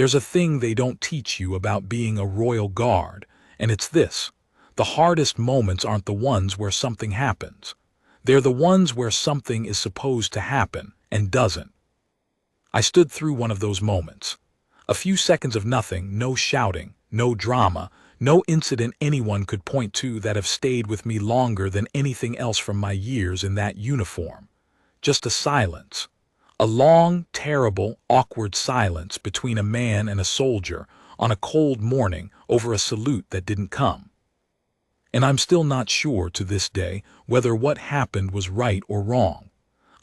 There's a thing they don't teach you about being a royal guard, and it's this. The hardest moments aren't the ones where something happens. They're the ones where something is supposed to happen and doesn't. I stood through one of those moments. A few seconds of nothing, no shouting, no drama, no incident anyone could point to that have stayed with me longer than anything else from my years in that uniform. Just a silence. A long, terrible, awkward silence between a man and a soldier on a cold morning over a salute that didn't come. And I'm still not sure to this day whether what happened was right or wrong.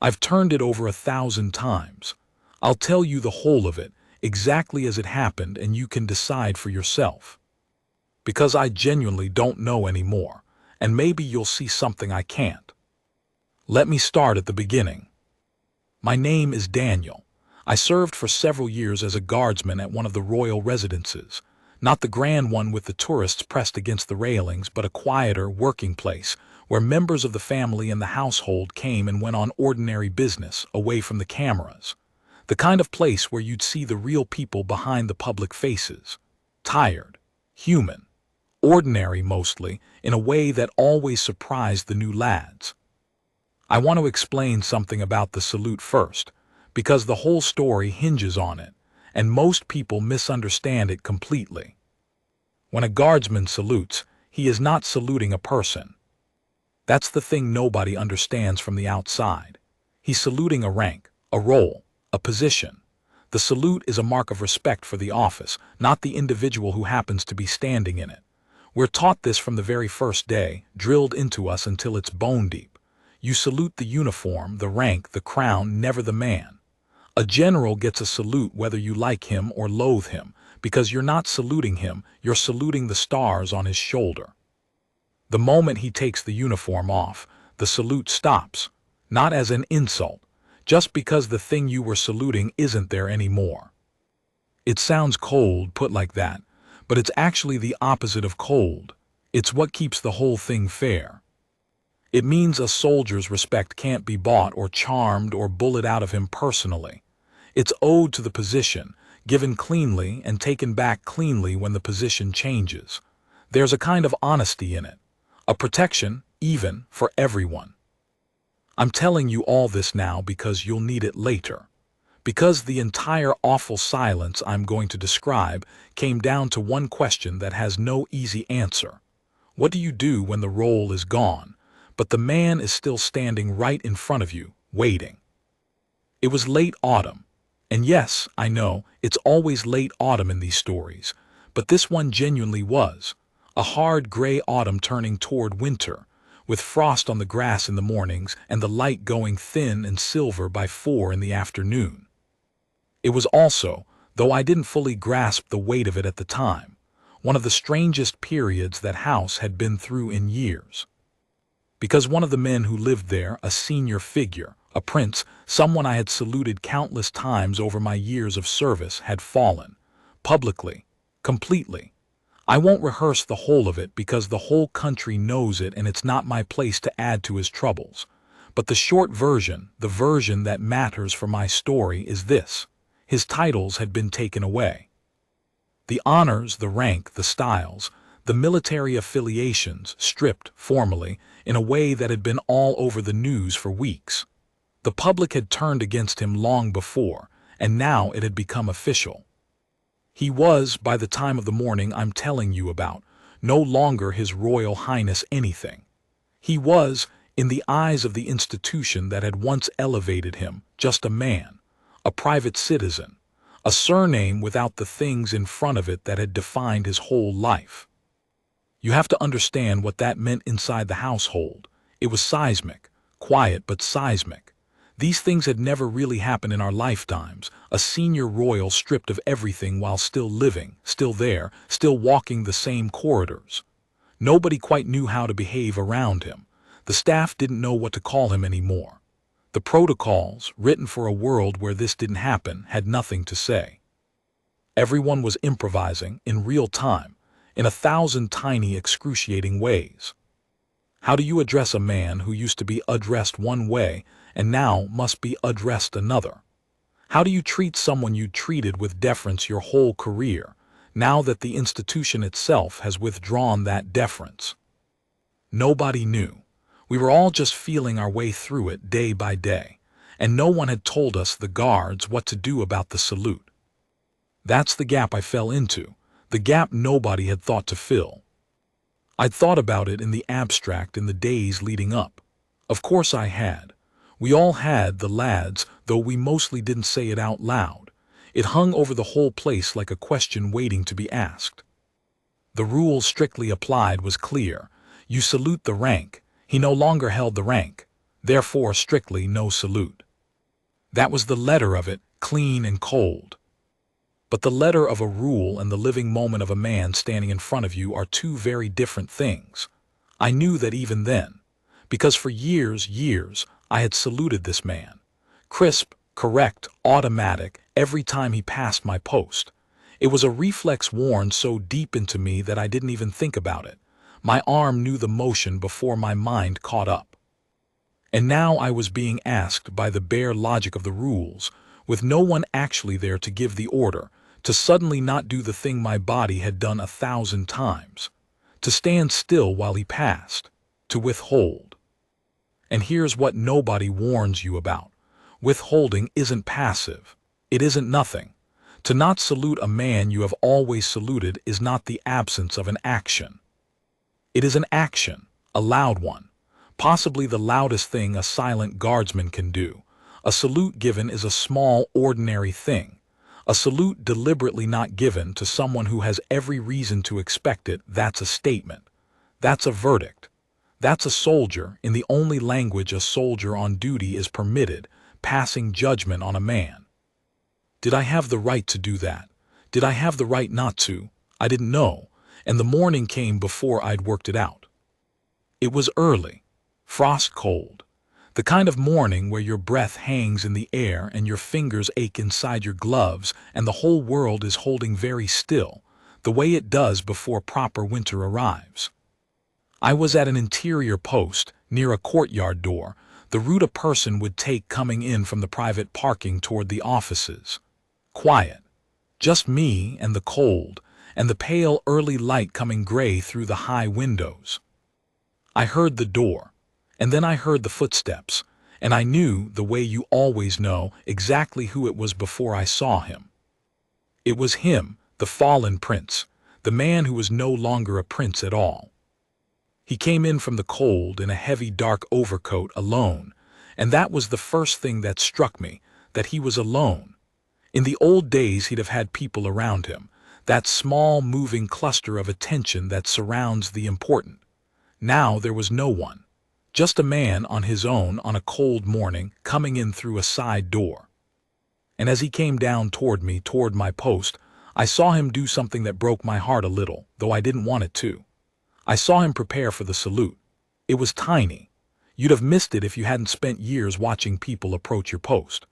I've turned it over 1,000 times. I'll tell you the whole of it, exactly as it happened, and you can decide for yourself. Because I genuinely don't know anymore, and maybe you'll see something I can't. Let me start at the beginning. My name is Daniel. I served for several years as a guardsman at one of the royal residences. Not the grand one with the tourists pressed against the railings, but a quieter working place where members of the family and the household came and went on ordinary business, away from the cameras. The kind of place where you'd see the real people behind the public faces. Tired, human, ordinary mostly, in a way that always surprised the new lads. I want to explain something about the salute first, because the whole story hinges on it, and most people misunderstand it completely. When a guardsman salutes, he is not saluting a person. That's the thing nobody understands from the outside. He's saluting a rank, a role, a position. The salute is a mark of respect for the office, not the individual who happens to be standing in it. We're taught this from the very first day, drilled into us until it's bone deep. You salute the uniform, the rank, the crown, never the man. A general gets a salute whether you like him or loathe him, because you're not saluting him, you're saluting the stars on his shoulder. The moment he takes the uniform off, the salute stops, not as an insult, just because the thing you were saluting isn't there anymore. It sounds cold put like that, but it's actually the opposite of cold. It's what keeps the whole thing fair. It means a soldier's respect can't be bought or charmed or bullied out of him personally. It's owed to the position, given cleanly and taken back cleanly when the position changes. There's a kind of honesty in it, a protection, even, for everyone. I'm telling you all this now because you'll need it later. Because the entire awful silence I'm going to describe came down to one question that has no easy answer. What do you do when the role is gone, but the man is still standing right in front of you, waiting? It was late autumn. And yes, I know, it's always late autumn in these stories, but this one genuinely was. A hard gray autumn turning toward winter, with frost on the grass in the mornings and the light going thin and silver by 4 in the afternoon. It was also, though I didn't fully grasp the weight of it at the time, one of the strangest periods that house had been through in years. Because one of the men who lived there, a senior figure, a prince, someone I had saluted countless times over my years of service, had fallen, publicly, completely. I won't rehearse the whole of it because the whole country knows it and it's not my place to add to his troubles. But the short version, the version that matters for my story, is this. His titles had been taken away. The honors, the rank, the styles, the military affiliations stripped, formally, in a way that had been all over the news for weeks. The public had turned against him long before, and now it had become official. He was, by the time of the morning I'm telling you about, no longer His Royal Highness anything. He was, in the eyes of the institution that had once elevated him, just a man, a private citizen, a surname without the things in front of it that had defined his whole life. You have to understand what that meant inside the household. It was seismic, quiet but seismic. These things had never really happened in our lifetimes, a senior royal stripped of everything while still living, still there, still walking the same corridors. Nobody quite knew how to behave around him. The staff didn't know what to call him anymore. The protocols, written for a world where this didn't happen, had nothing to say. Everyone was improvising, in real time, in 1,000 tiny, excruciating ways. How do you address a man who used to be addressed one way and now must be addressed another? How do you treat someone you treated with deference your whole career, now that the institution itself has withdrawn that deference? Nobody knew. We were all just feeling our way through it day by day, and no one had told us, the guards, what to do about the salute. That's the gap I fell into, the gap nobody had thought to fill. I'd thought about it in the abstract in the days leading up. Of course I had. We all had, the lads, though we mostly didn't say it out loud. It hung over the whole place like a question waiting to be asked. The rule strictly applied was clear. You salute the rank. He no longer held the rank. Therefore, strictly no salute. That was the letter of it, clean and cold. But the letter of a rule and the living moment of a man standing in front of you are two very different things. I knew that even then, because for years, I had saluted this man. Crisp, correct, automatic, every time he passed my post. It was a reflex worn so deep into me that I didn't even think about it. My arm knew the motion before my mind caught up. And now I was being asked by the bare logic of the rules, with no one actually there to give the order, to suddenly not do the thing my body had done 1,000 times, to stand still while he passed, to withhold. And here's what nobody warns you about. Withholding isn't passive. It isn't nothing. To not salute a man you have always saluted is not the absence of an action. It is an action, a loud one, possibly the loudest thing a silent guardsman can do. A salute given is a small, ordinary thing. A salute deliberately not given to someone who has every reason to expect it, that's a statement. That's a verdict. That's a soldier, in the only language a soldier on duty is permitted, passing judgment on a man. Did I have the right to do that? Did I have the right not to? I didn't know, and the morning came before I'd worked it out. It was early, frost cold, the kind of morning where your breath hangs in the air and your fingers ache inside your gloves and the whole world is holding very still, the way it does before proper winter arrives. I was at an interior post, near a courtyard door, the route a person would take coming in from the private parking toward the offices. Quiet. Just me and the cold, and the pale early light coming gray through the high windows. I heard the door, and then I heard the footsteps, and I knew, the way you always know, exactly who it was before I saw him. It was him, the fallen prince, the man who was no longer a prince at all. He came in from the cold in a heavy dark overcoat alone, and that was the first thing that struck me, that he was alone. In the old days he'd have had people around him, that small moving cluster of attention that surrounds the important. Now there was no one, just a man on his own on a cold morning coming in through a side door. And as he came down toward me, toward my post, I saw him do something that broke my heart a little, though I didn't want it to. I saw him prepare for the salute. It was tiny. You'd have missed it if you hadn't spent years watching people approach your post.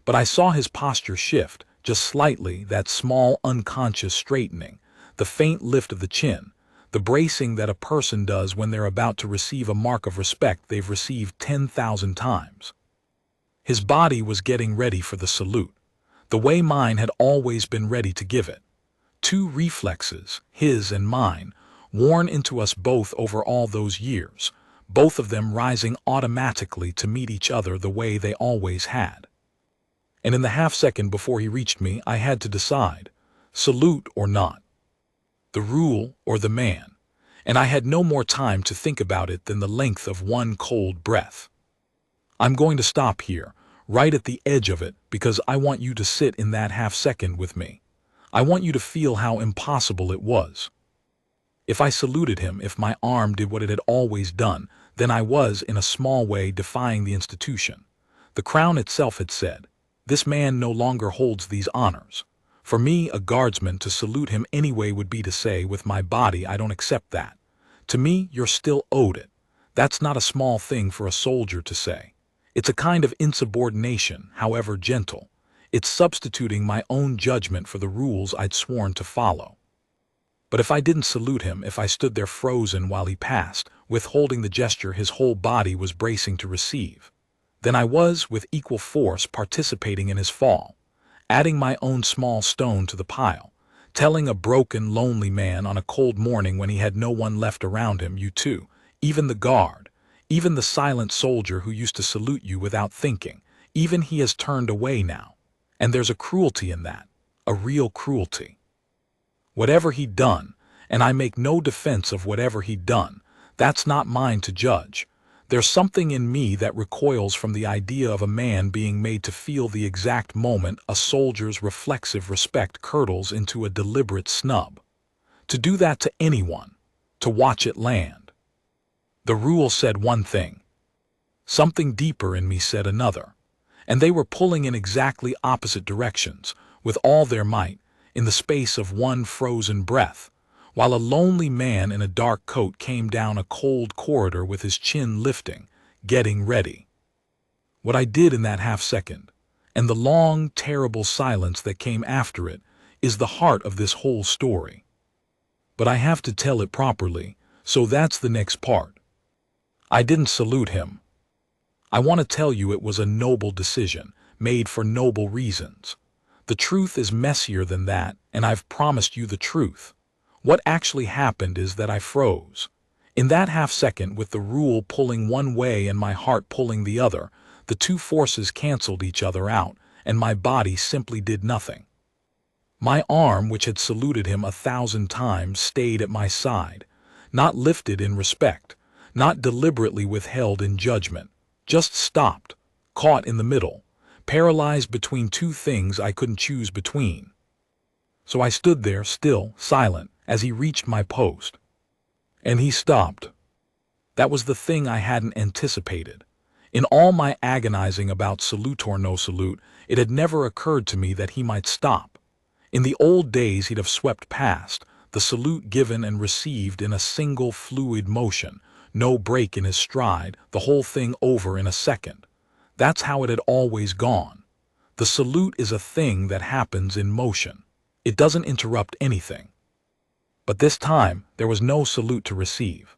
But I saw his posture shift, just slightly, that small unconscious straightening, the faint lift of the chin, the bracing that a person does when they're about to receive a mark of respect they've received 10,000 times. His body was getting ready for the salute, the way mine had always been ready to give it. Two reflexes, his and mine, worn into us both over all those years, both of them rising automatically to meet each other the way they always had. And in the half-second before he reached me, I had to decide, salute or not, the rule or the man, and I had no more time to think about it than the length of one cold breath. I'm going to stop here, right at the edge of it, because I want you to sit in that half-second with me. I want you to feel how impossible it was. If I saluted him, if my arm did what it had always done, then I was, in a small way, defying the institution. The crown itself had said, this man no longer holds these honors. For me, a guardsman, to salute him anyway would be to say, with my body, I don't accept that. To me, you're still owed it. That's not a small thing for a soldier to say. It's a kind of insubordination, however gentle. It's substituting my own judgment for the rules I'd sworn to follow. But if I didn't salute him, if I stood there frozen while he passed, withholding the gesture his whole body was bracing to receive, then I was, with equal force, participating in his fall. adding my own small stone to the pile, telling a broken, lonely man on a cold morning when he had no one left around him, you too, even the guard, even the silent soldier who used to salute you without thinking, even he has turned away now. And there's a cruelty in that, a real cruelty. Whatever he'd done, and I make no defense of whatever he'd done, that's not mine to judge. There's something in me that recoils from the idea of a man being made to feel the exact moment a soldier's reflexive respect curdles into a deliberate snub. To do that to anyone, to watch it land. The rule said one thing. Something deeper in me said another. And they were pulling in exactly opposite directions, with all their might, in the space of one frozen breath, while a lonely man in a dark coat came down a cold corridor with his chin lifting, getting ready. What I did in that half-second, and the long, terrible silence that came after it, is the heart of this whole story. But I have to tell it properly, so that's the next part. I didn't salute him. I want to tell you it was a noble decision, made for noble reasons. The truth is messier than that, and I've promised you the truth. What actually happened is that I froze. In that half-second, with the rule pulling one way and my heart pulling the other, the two forces canceled each other out, and my body simply did nothing. My arm, which had saluted him 1,000 times, stayed at my side, not lifted in respect, not deliberately withheld in judgment, just stopped, caught in the middle, paralyzed between two things I couldn't choose between. So I stood there, still, silent, as he reached my post. And he stopped. That was the thing I hadn't anticipated. In all my agonizing about salute or no salute, it had never occurred to me that he might stop. In the old days he'd have swept past, the salute given and received in a single fluid motion, no break in his stride, the whole thing over in a second. That's how it had always gone. The salute is a thing that happens in motion. It doesn't interrupt anything. But this time, there was no salute to receive.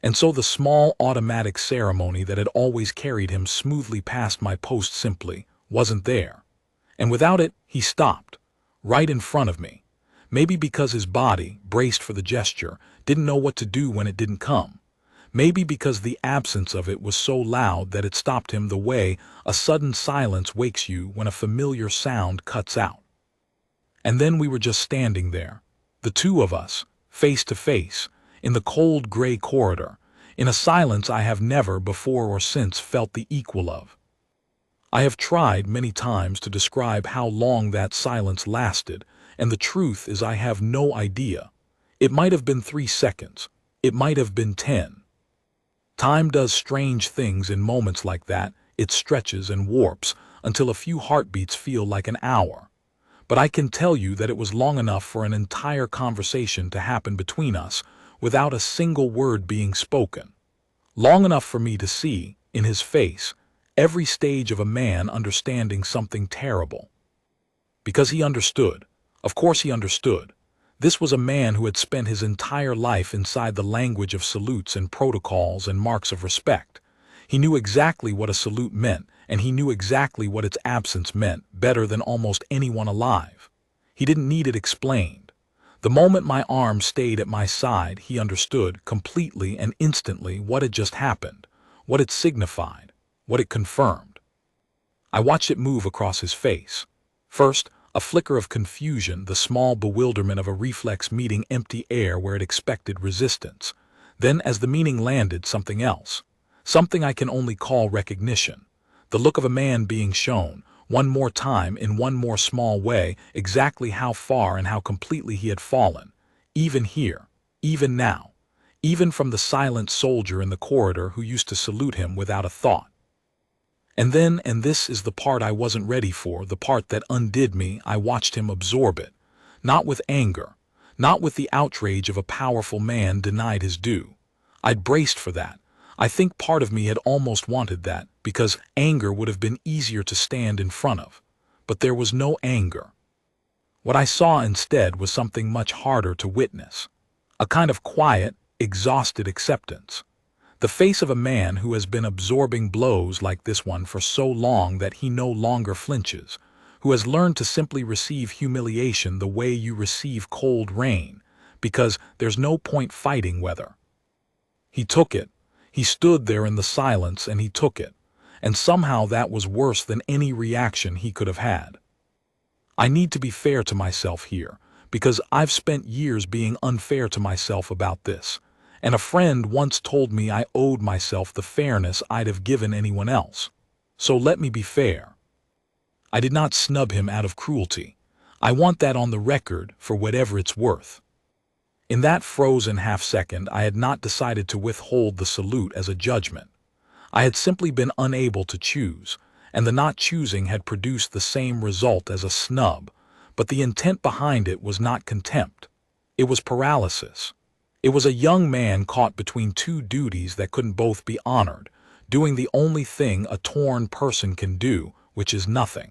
And so the small automatic ceremony that had always carried him smoothly past my post simply wasn't there. And without it, he stopped, right in front of me. Maybe because his body, braced for the gesture, didn't know what to do when it didn't come. Maybe because the absence of it was so loud that it stopped him the way a sudden silence wakes you when a familiar sound cuts out. And then we were just standing there, the two of us, face to face, in the cold gray corridor, in a silence I have never before or since felt the equal of. I have tried many times to describe how long that silence lasted, and the truth is I have no idea. It might have been 3 seconds. It might have been 10. Time does strange things in moments like that. It stretches and warps until a few heartbeats feel like an hour. But I can tell you that it was long enough for an entire conversation to happen between us without a single word being spoken. Long enough for me to see, in his face, every stage of a man understanding something terrible. Because he understood. Of course he understood. This was a man who had spent his entire life inside the language of salutes and protocols and marks of respect. He knew exactly what a salute meant, and he knew exactly what its absence meant better than almost anyone alive. He didn't need it explained. The moment my arm stayed at my side, he understood completely and instantly what had just happened, what it signified, what it confirmed. I watched it move across his face. First, a flicker of confusion, the small bewilderment of a reflex meeting empty air where it expected resistance. Then, as the meaning landed, something else. Something I can only call recognition. The look of a man being shown, one more time, in one more small way, exactly how far and how completely he had fallen. Even here, even now, even from the silent soldier in the corridor who used to salute him without a thought. And then, and this is the part I wasn't ready for, the part that undid me, I watched him absorb it. Not with anger, not with the outrage of a powerful man denied his due. I'd braced for that. I think part of me had almost wanted that, because anger would have been easier to stand in front of. But there was no anger. What I saw instead was something much harder to witness. A kind of quiet, exhausted acceptance. The face of a man who has been absorbing blows like this one for so long that he no longer flinches, who has learned to simply receive humiliation the way you receive cold rain, because there's no point fighting weather. He took it. He stood there in the silence and he took it, and somehow that was worse than any reaction he could have had. I need to be fair to myself here, because I've spent years being unfair to myself about this, and a friend once told me I owed myself the fairness I'd have given anyone else. So let me be fair. I did not snub him out of cruelty. I want that on the record for whatever it's worth. In that frozen half-second, I had not decided to withhold the salute as a judgment. I had simply been unable to choose, and the not choosing had produced the same result as a snub, but the intent behind it was not contempt. It was paralysis. It was a young man caught between two duties that couldn't both be honored, doing the only thing a torn person can do, which is nothing.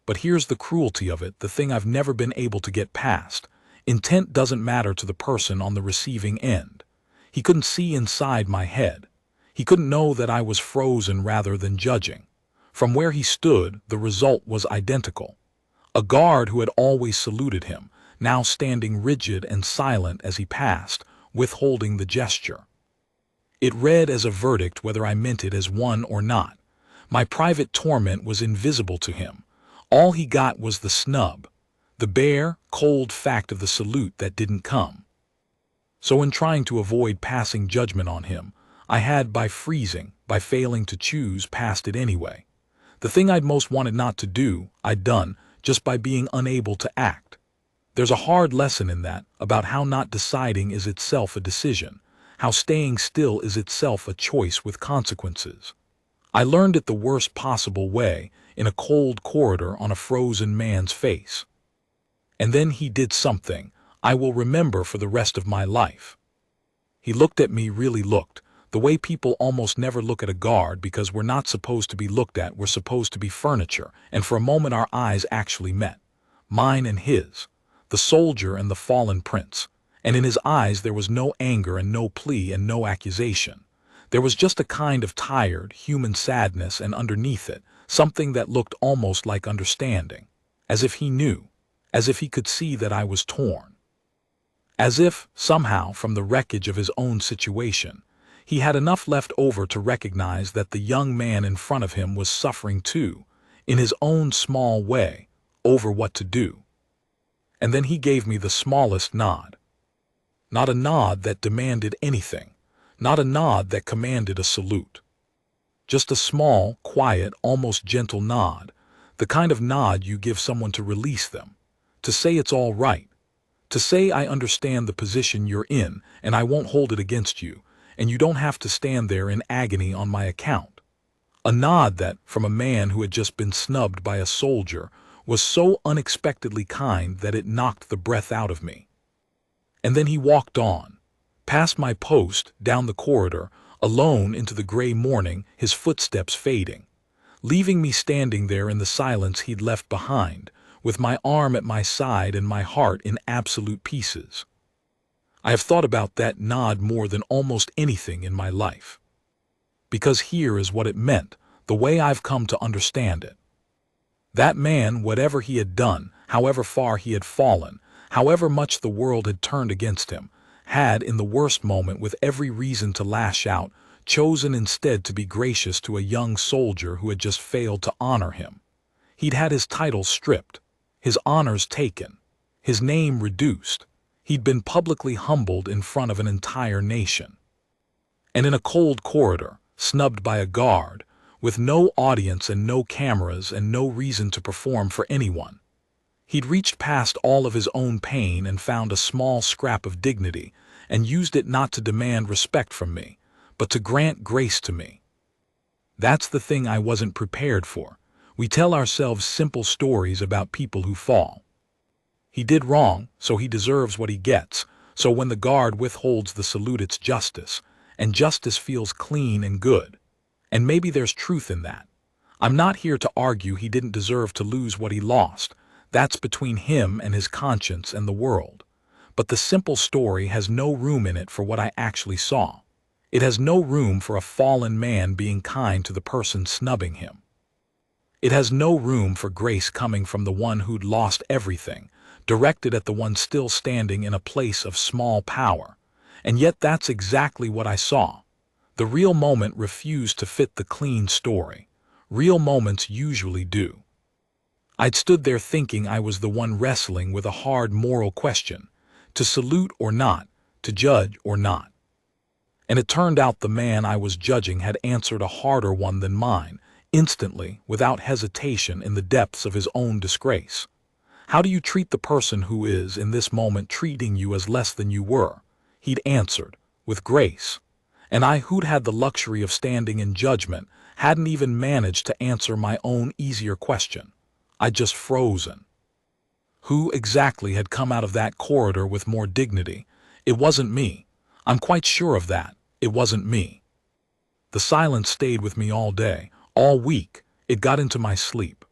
But here's the cruelty of it, the thing I've never been able to get past. Intent doesn't matter to the person on the receiving end. He couldn't see inside my head. He couldn't know that I was frozen rather than judging. From where he stood, the result was identical. A guard who had always saluted him, now standing rigid and silent as he passed, withholding the gesture. It read as a verdict whether I meant it as one or not. My private torment was invisible to him. All he got was the snub, the bare, cold fact of the salute that didn't come. So in trying to avoid passing judgment on him, I had, by freezing, by failing to choose, passed it anyway. The thing I'd most wanted not to do, I'd done, just by being unable to act. There's a hard lesson in that, about how not deciding is itself a decision, how staying still is itself a choice with consequences. I learned it the worst possible way, in a cold corridor on a frozen man's face. And then he did something I will remember for the rest of my life. He looked at me, really looked, the way people almost never look at a guard because we're not supposed to be looked at, we're supposed to be furniture, and for a moment our eyes actually met. Mine and his, the soldier and the fallen prince, and in his eyes there was no anger and no plea and no accusation. There was just a kind of tired, human sadness, and underneath it, something that looked almost like understanding, as if he knew, as if he could see that I was torn. As if, somehow, from the wreckage of his own situation, he had enough left over to recognize that the young man in front of him was suffering too, in his own small way, over what to do. And then he gave me the smallest nod. Not a nod that demanded anything, not a nod that commanded a salute. Just a small, quiet, almost gentle nod, the kind of nod you give someone to release them, to say it's all right, to say I understand the position you're in and I won't hold it against you, and you don't have to stand there in agony on my account. A nod that, from a man who had just been snubbed by a soldier, was so unexpectedly kind that it knocked the breath out of me. And then he walked on, past my post, down the corridor, alone into the gray morning, his footsteps fading, leaving me standing there in the silence he'd left behind, with my arm at my side and my heart in absolute pieces. I have thought about that nod more than almost anything in my life. Because here is what it meant, the way I've come to understand it. That man, whatever he had done, however far he had fallen, however much the world had turned against him, had, in the worst moment, with every reason to lash out, chosen instead to be gracious to a young soldier who had just failed to honor him. He'd had his title stripped, his honors taken, his name reduced. He'd been publicly humbled in front of an entire nation. And in a cold corridor, snubbed by a guard, with no audience and no cameras and no reason to perform for anyone, he'd reached past all of his own pain and found a small scrap of dignity and used it not to demand respect from me, but to grant grace to me. That's the thing I wasn't prepared for. We tell ourselves simple stories about people who fall. He did wrong, so he deserves what he gets, so when the guard withholds the salute it's justice, and justice feels clean and good. And maybe there's truth in that. I'm not here to argue he didn't deserve to lose what he lost. That's between him and his conscience and the world. But the simple story has no room in it for what I actually saw. It has no room for a fallen man being kind to the person snubbing him. It has no room for grace coming from the one who'd lost everything, directed at the one still standing in a place of small power. And yet that's exactly what I saw. The real moment refused to fit the clean story. Real moments usually do. I'd stood there thinking I was the one wrestling with a hard moral question, to salute or not, to judge or not. And it turned out the man I was judging had answered a harder one than mine, instantly, without hesitation, in the depths of his own disgrace. How do you treat the person who is, in this moment, treating you as less than you were? He'd answered, with grace. And I, who'd had the luxury of standing in judgment, hadn't even managed to answer my own easier question. I'd just frozen. Who exactly had come out of that corridor with more dignity? It wasn't me. I'm quite sure of that. It wasn't me. The silence stayed with me all day, all week. It got into my sleep.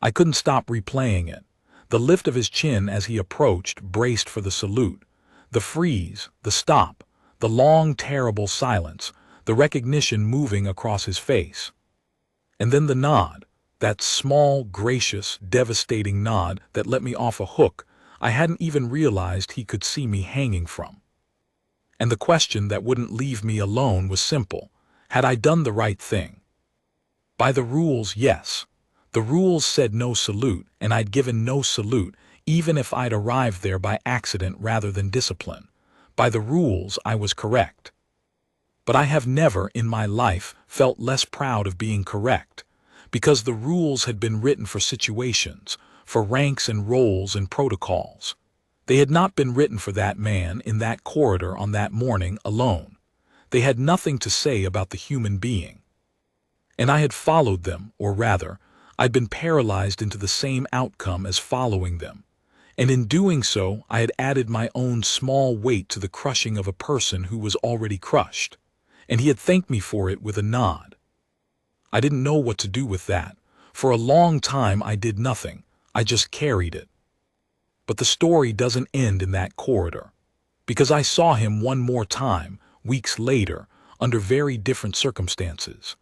I couldn't stop replaying it. The lift of his chin as he approached, braced for the salute. The freeze, the stop, the long, terrible silence, the recognition moving across his face. And then the nod, that small, gracious, devastating nod that let me off a hook I hadn't even realized he could see me hanging from. And the question that wouldn't leave me alone was simple. Had I done the right thing? By the rules, yes. The rules said no salute, and I'd given no salute, even if I'd arrived there by accident rather than discipline. By the rules, I was correct. But I have never, in my life, felt less proud of being correct, because the rules had been written for situations, for ranks and roles and protocols. They had not been written for that man in that corridor on that morning alone. They had nothing to say about the human being. And I had followed them, or rather, I'd been paralyzed into the same outcome as following them. And in doing so, I had added my own small weight to the crushing of a person who was already crushed. And he had thanked me for it with a nod. I didn't know what to do with that. For a long time I did nothing. I just carried it. But the story doesn't end in that corridor. Because I saw him one more time, weeks later, under very different circumstances.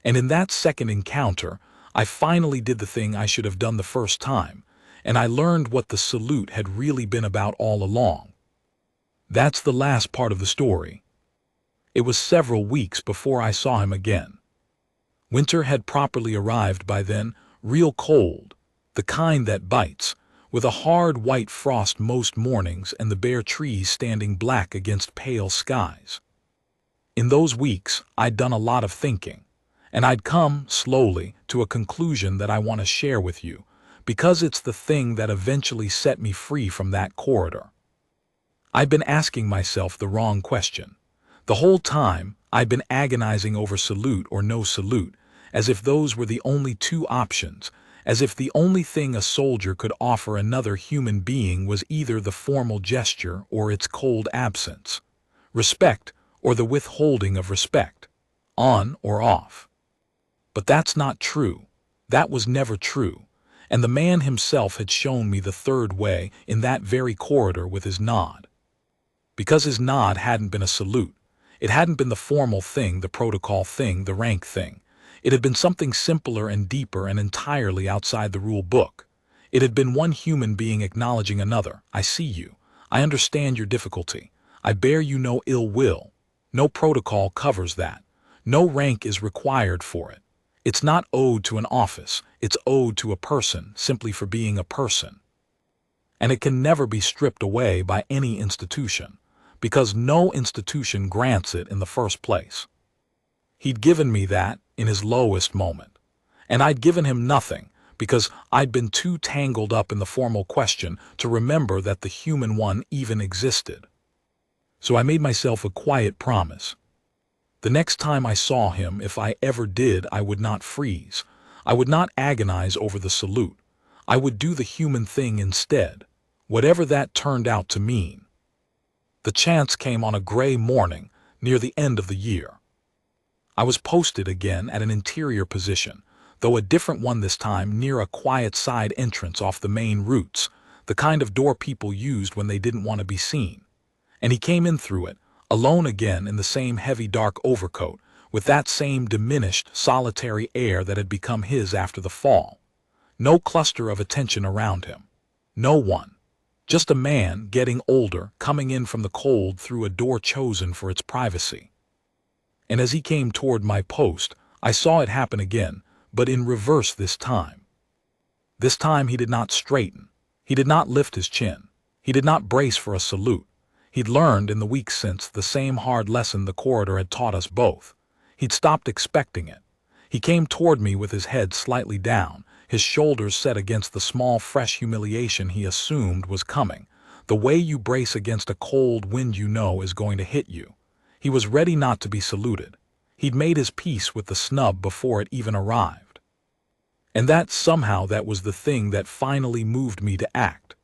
And in that second encounter, I finally did the thing I should have done the first time, and I learned what the salute had really been about all along. That's the last part of the story. It was several weeks before I saw him again. Winter had properly arrived by then, real cold, the kind that bites, with a hard white frost most mornings and the bare trees standing black against pale skies. In those weeks, I'd done a lot of thinking, and I'd come, slowly, to a conclusion that I want to share with you, because it's the thing that eventually set me free from that corridor. I'd been asking myself the wrong question. The whole time, I'd been agonizing over salute or no salute, as if those were the only two options, as if the only thing a soldier could offer another human being was either the formal gesture or its cold absence, respect or the withholding of respect, on or off. But that's not true. That was never true, and the man himself had shown me the third way in that very corridor with his nod. Because his nod hadn't been a salute. It hadn't been the formal thing, the protocol thing, the rank thing. It had been something simpler and deeper and entirely outside the rule book. It had been one human being acknowledging another. I see you. I understand your difficulty. I bear you no ill will. No protocol covers that. No rank is required for it. It's not owed to an office. It's owed to a person simply for being a person. And it can never be stripped away by any institution, because no institution grants it in the first place. He'd given me that in his lowest moment, and I'd given him nothing because I'd been too tangled up in the formal question to remember that the human one even existed. So I made myself a quiet promise. The next time I saw him, if I ever did, I would not freeze. I would not agonize over the salute. I would do the human thing instead, whatever that turned out to mean. The chance came on a gray morning near the end of the year. I was posted again at an interior position, though a different one this time, near a quiet side entrance off the main routes, the kind of door people used when they didn't want to be seen. And he came in through it, alone again in the same heavy dark overcoat, with that same diminished, solitary air that had become his after the fall. No cluster of attention around him. No one. Just a man getting older, coming in from the cold through a door chosen for its privacy. And as he came toward my post, I saw it happen again, but in reverse this time. This time he did not straighten. He did not lift his chin. He did not brace for a salute. He'd learned in the weeks since the same hard lesson the corridor had taught us both. He'd stopped expecting it. He came toward me with his head slightly down, his shoulders set against the small, fresh humiliation he assumed was coming, the way you brace against a cold wind you know is going to hit you. He was ready not to be saluted. He'd made his peace with the snub before it even arrived. And that was the thing that finally moved me to act.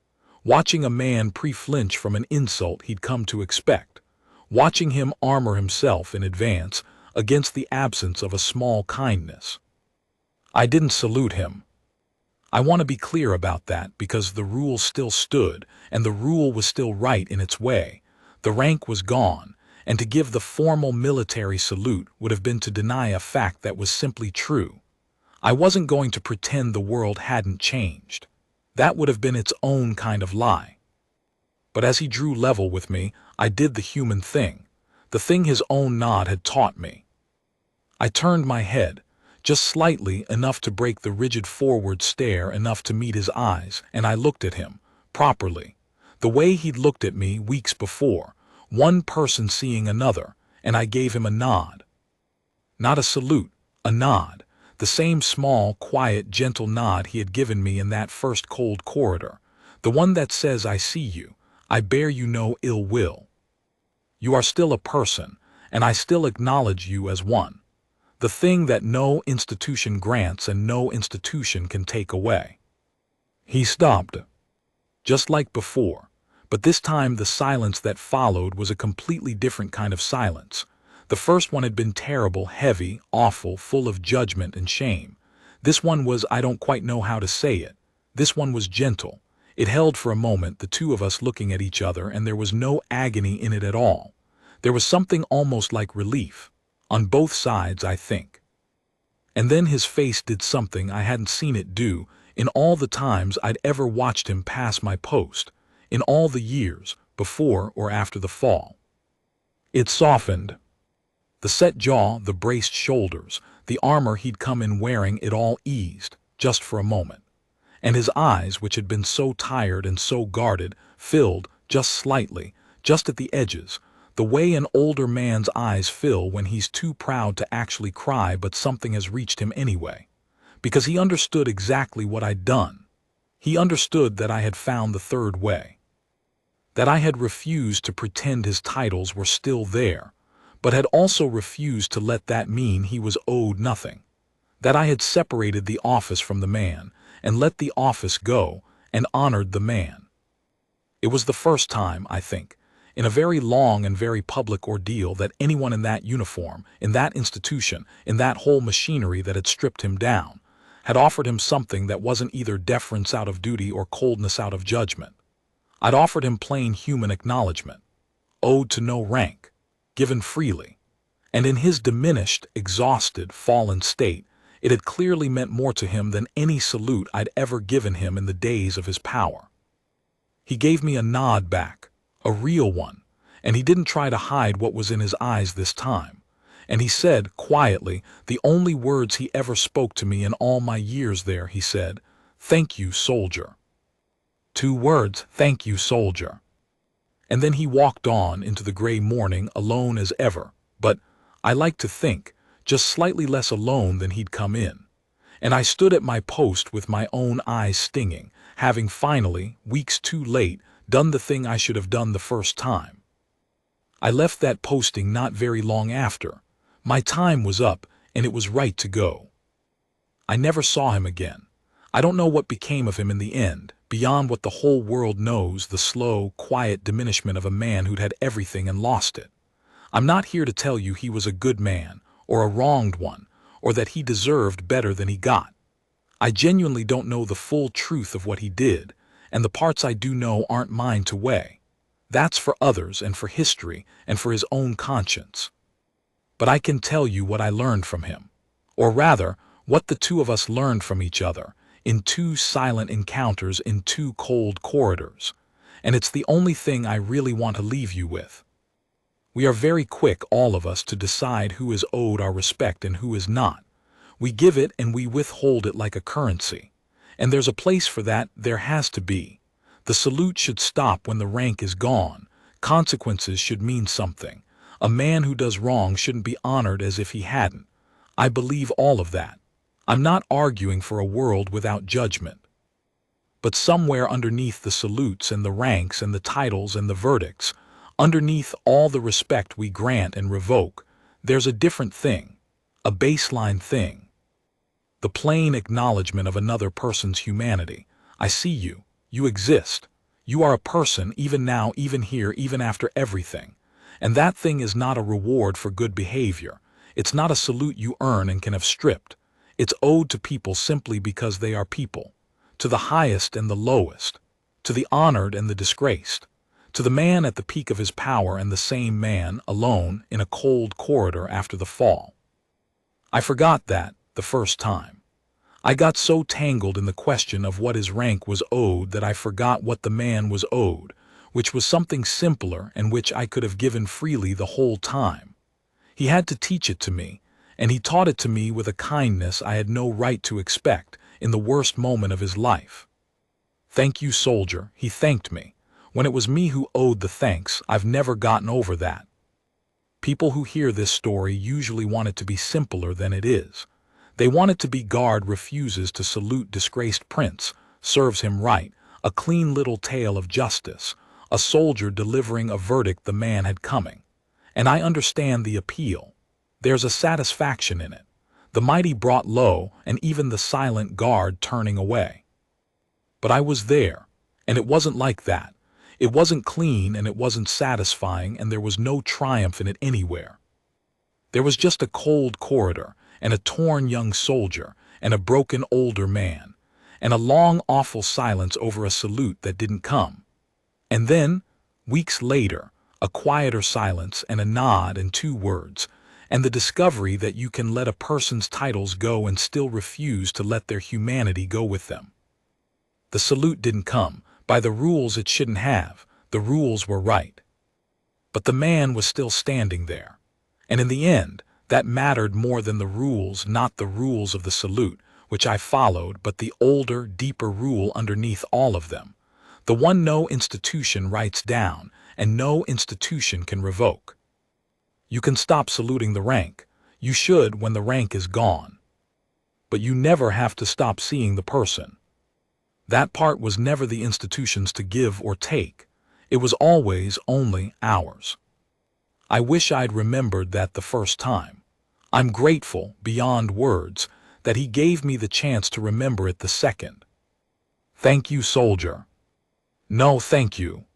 Watching a man pre-flinch from an insult he'd come to expect. Watching him armor himself in advance against the absence of a small kindness. I didn't salute him. I want to be clear about that because the rule still stood, and the rule was still right in its way. The rank was gone, and to give the formal military salute would have been to deny a fact that was simply true. I wasn't going to pretend the world hadn't changed. That would have been its own kind of lie. But as he drew level with me, I did the human thing, the thing his own nod had taught me. I turned my head, just slightly enough to break the rigid forward stare enough to meet his eyes, and I looked at him, properly, the way he'd looked at me weeks before, one person seeing another, and I gave him a nod. Not a salute, a nod, the same small, quiet, gentle nod he had given me in that first cold corridor, the one that says I see you, I bear you no ill will. You are still a person, and I still acknowledge you as one. The thing that no institution grants and no institution can take away. He stopped, just like before, but this time the silence that followed was a completely different kind of silence. The first one had been terrible, heavy, awful, full of judgment and shame. This one was, I don't quite know how to say it. This one was gentle. It held for a moment, the two of us looking at each other, and there was no agony in it at all. There was something almost like relief. On both sides, I think. And then his face did something I hadn't seen it do in all the times I'd ever watched him pass my post, in all the years, before or after the fall. It softened. The set jaw, the braced shoulders, the armor he'd come in wearing, it all eased, just for a moment. And his eyes, which had been so tired and so guarded, filled, just slightly, just at the edges, the way an older man's eyes fill when he's too proud to actually cry but something has reached him anyway. Because he understood exactly what I'd done. He understood that I had found the third way. That I had refused to pretend his titles were still there, but had also refused to let that mean he was owed nothing. That I had separated the office from the man, and let the office go, and honored the man. It was the first time, I think, in a very long and very public ordeal that anyone in that uniform, in that institution, in that whole machinery that had stripped him down, had offered him something that wasn't either deference out of duty or coldness out of judgment. I'd offered him plain human acknowledgement, owed to no rank, given freely. And in his diminished, exhausted, fallen state, it had clearly meant more to him than any salute I'd ever given him in the days of his power. He gave me a nod back, a real one, and he didn't try to hide what was in his eyes this time. And he said, quietly, the only words he ever spoke to me in all my years there, he said, "Thank you, soldier." 2 words, "Thank you, soldier." And then he walked on into the gray morning alone as ever, but, I like to think, just slightly less alone than he'd come in. And I stood at my post with my own eyes stinging, having finally, weeks too late, done the thing I should have done the first time. I left that posting not very long after. My time was up, and it was right to go. I never saw him again. I don't know what became of him in the end, beyond what the whole world knows, the slow, quiet diminishment of a man who'd had everything and lost it. I'm not here to tell you he was a good man, or a wronged one, or that he deserved better than he got. I genuinely don't know the full truth of what he did, and the parts I do know aren't mine to weigh. That's for others and for history and for his own conscience. but I can tell you what I learned from him. Or rather, what the two of us learned from each other, in two silent encounters in two cold corridors. And it's the only thing I really want to leave you with. We are very quick, all of us, to decide who is owed our respect and who is not. We give it and we withhold it like a currency. And there's a place for that, there has to be. The salute should stop when the rank is gone. Consequences should mean something. A man who does wrong shouldn't be honored as if he hadn't. I believe all of that. I'm not arguing for a world without judgment. But somewhere underneath the salutes and the ranks and the titles and the verdicts, underneath all the respect we grant and revoke, there's a different thing, a baseline thing. The plain acknowledgement of another person's humanity. I see you. You exist. You are a person, even now, even here, even after everything. And that thing is not a reward for good behavior. It's not a salute you earn and can have stripped. It's owed to people simply because they are people. To the highest and the lowest. To the honored and the disgraced. To the man at the peak of his power and the same man, alone, in a cold corridor after the fall. I forgot that, the first time. I got so tangled in the question of what his rank was owed that I forgot what the man was owed, which was something simpler and which I could have given freely the whole time. He had to teach it to me, and he taught it to me with a kindness I had no right to expect in the worst moment of his life. Thank you, soldier, he thanked me. When it was me who owed the thanks, I've never gotten over that. People who hear this story usually want it to be simpler than it is. They want it to be guard refuses to salute disgraced prince, serves him right, a clean little tale of justice, a soldier delivering a verdict the man had coming. And I understand the appeal. There's a satisfaction in it. The mighty brought low, and even the silent guard turning away. But I was there, and it wasn't like that. It wasn't clean and it wasn't satisfying, and there was no triumph in it anywhere. There was just a cold corridor, and a torn young soldier, and a broken older man, and a long awful silence over a salute that didn't come. And then, weeks later, a quieter silence and a nod and two words, and the discovery that you can let a person's titles go and still refuse to let their humanity go with them. The salute didn't come. By the rules it shouldn't have. The rules were right. But the man was still standing there. And in the end, that mattered more than the rules, not the rules of the salute, which I followed, but the older, deeper rule underneath all of them. The one no institution writes down, and no institution can revoke. You can stop saluting the rank. You should when the rank is gone. But you never have to stop seeing the person. That part was never the institution's to give or take. It was always only ours. I wish I'd remembered that the first time. I'm grateful, beyond words, that he gave me the chance to remember it the second. Thank you, soldier. No, thank you.